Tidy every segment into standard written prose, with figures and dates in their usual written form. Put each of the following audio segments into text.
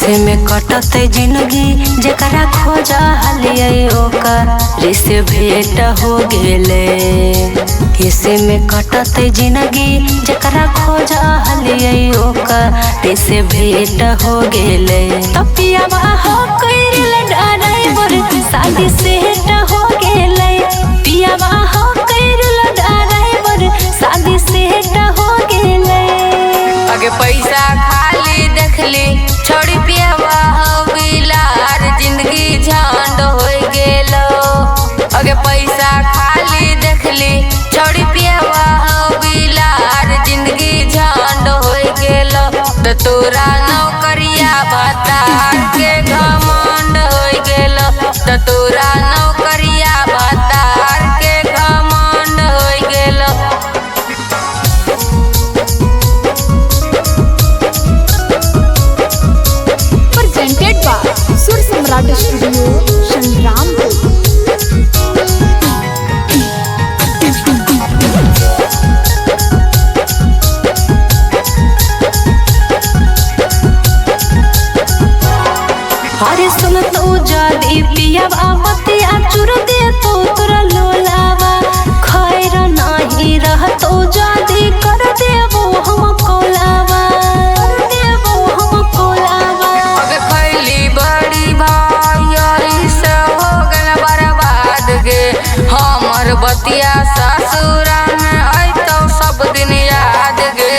किसे में कटते जिंदगी जकरा खोजा हलिए ओकर से भेंट हो गेले। किसे में कटते जिंदगी जकरा खोजा हलिए ओकर से भेंट हो गेले। तपियावा हो कइल ड्राइवर शादी सेट हो गेले। पियावा हो कइल ड्राइवर शादी सेट हो गेले। आगे पैसा खाली देखली छोड़ी पियावा हो बिलार जिंदगी झंड हो गेलो। आगे पैसा खाली देखली छोड़ी पियावा हो बिलार जिंदगी झंड हो गेलो। तो तोरा नौकरिया बतार के घमंड हो गेलो। तो तोरा नौकरिया बतार के घमंड हो गेलो। presented by Sur Samrat Studio, Shangrampur। अरे सुन तो जदी पियावा बतिया चुर दे तो तोरा लोलावा। खैर नहीं रह तो जदी कर देबो हम कोलावा। कर देबो हम कोलावा। अगे खैली बड़ी भाई से हो गल बर्बाद गे। हमर बतिया ससुरा में आई तो सब दिन याद गे।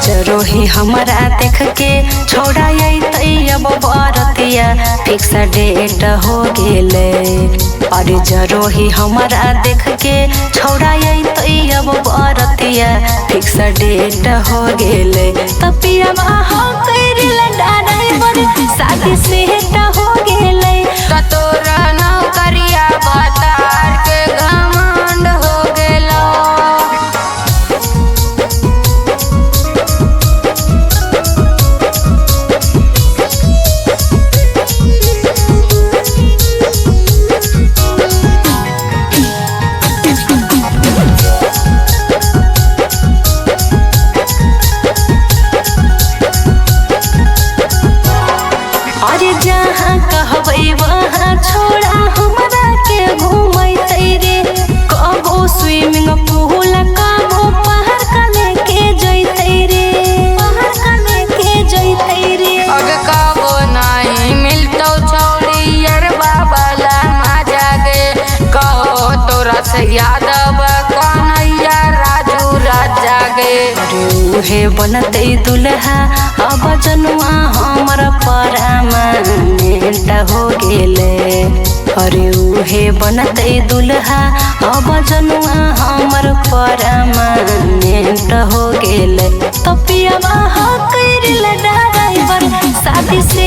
जरो ही हमारा देख के छोड़ा अब बरतिया फिक्स डेट हो गेले। अरे जरो ही हमारा देख के छोड़ा अब बरतिया फिक्स डेट हो गेले। तपियावा हो कइल ड्राइवर शादी सेट हो गेले। तो तोरा नौकरिया बतार के घमंड हो गेलो। अरे जहाँ कहबै वहाँ छोड़ा हमरा के घूमैते रे। कबो स्विमिंग पूल कबो पहाड़ कने के जैते रे। पहाड़ कने के जैते रे। अगे कबो नहीं मिलतो छौड़ी यार बाबला मजा गे। कहो तोरा से यादव कन्हैया राजू राजा गे। अरे उहे बनते दुल्हा अब जनुआ हमर परमानेंट हो गेले। अरे उहे बनते दुल्हा अब जनुआ हमर परमानेंट हो गेले। तपियावा हो कइल ड्राइवर शादी से